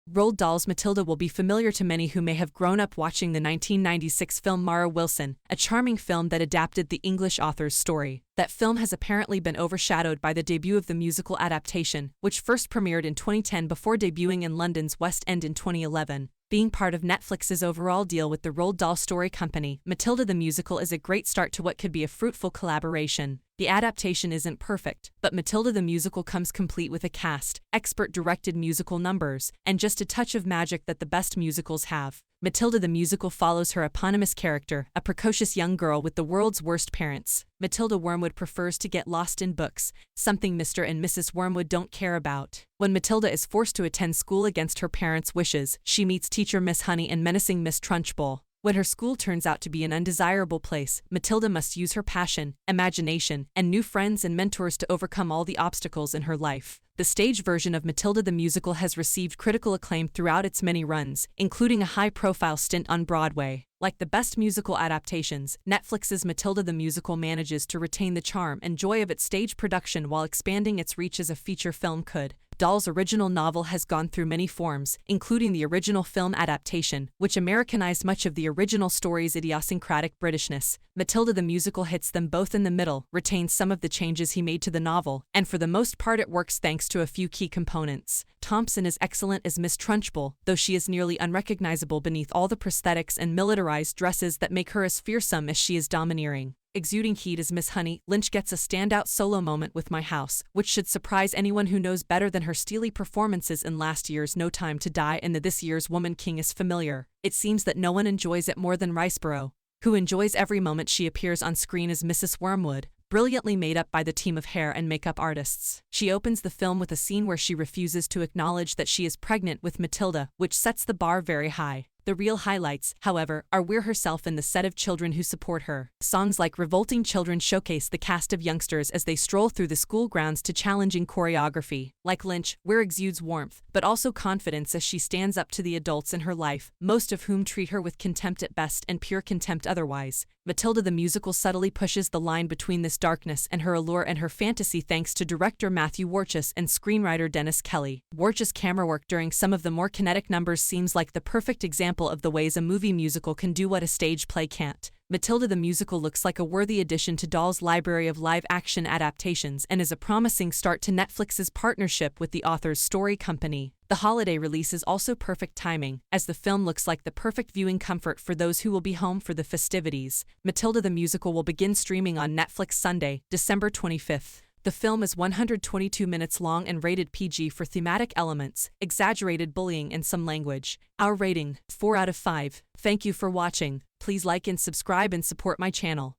Roald Dahl's Matilda will be familiar to many who may have grown up watching the 1996 film Mara Wilson, a charming film that adapted the English author's story. That film has apparently been overshadowed by the debut of the musical adaptation, which first premiered in 2010 before debuting in London's West End in 2011. Being part of Netflix's overall deal with the Roald Dahl story company, Matilda the Musical is a great start to what could be a fruitful collaboration. The adaptation isn't perfect, but Matilda the Musical comes complete with a cast, expert-directed musical numbers, and just a touch of magic that the best musicals have. Matilda the Musical follows her eponymous character, a precocious young girl with the world's worst parents. Matilda Wormwood prefers to get lost in books, something Mr. and Mrs. Wormwood don't care about. When Matilda is forced to attend school against her parents' wishes, she meets teacher Miss Honey and menacing Miss Trunchbull. When her school turns out to be an undesirable place, Matilda must use her passion, imagination, and new friends and mentors to overcome all the obstacles in her life. The stage version of Matilda the Musical has received critical acclaim throughout its many runs, including a high-profile stint on Broadway. Like the best musical adaptations, Netflix's Matilda the Musical manages to retain the charm and joy of its stage production while expanding its reach as a feature film could. Dahl's original novel has gone through many forms, including the original film adaptation, which Americanized much of the original story's idiosyncratic Britishness. Matilda the Musical hits them both in the middle, retains some of the changes he made to the novel, and for the most part it works thanks to a few key components. Thompson is excellent as Miss Trunchbull, though she is nearly unrecognizable beneath all the prosthetics and militarized dresses that make her as fearsome as she is domineering. Exuding heat as Miss Honey, Lynch gets a standout solo moment with My House, which should surprise anyone who knows better than her Steely Performances in last year's No Time to Die and this year's Woman King is familiar. It seems that no one enjoys it more than Riceborough, who enjoys every moment she appears on screen as Mrs. Wormwood, brilliantly made up by the team of hair and makeup artists. She opens the film with a scene where she refuses to acknowledge that she is pregnant with Matilda, which sets the bar very high. The real highlights, however, are Weir herself and the set of children who support her. Songs like Revolting Children showcase the cast of youngsters as they stroll through the school grounds to challenging choreography. Like Lynch, Weir exudes warmth, but also confidence as she stands up to the adults in her life, most of whom treat her with contempt at best and pure contempt otherwise. Matilda the Musical subtly pushes the line between this darkness and her allure and her fantasy thanks to director Matthew Warchus and screenwriter Dennis Kelly. Warchus' camera work during some of the more kinetic numbers seems like the perfect example of the ways a movie musical can do what a stage play can't. Matilda the Musical looks like a worthy addition to Dahl's library of live-action adaptations and is a promising start to Netflix's partnership with the author's story company. The holiday release is also perfect timing, as the film looks like the perfect viewing comfort for those who will be home for the festivities. Matilda the Musical will begin streaming on Netflix Sunday, December 25th. The film is 122 minutes long and rated PG for thematic elements, exaggerated bullying and some language. Our rating, 4 out of 5. Thank you for watching. Please like and subscribe and support my channel.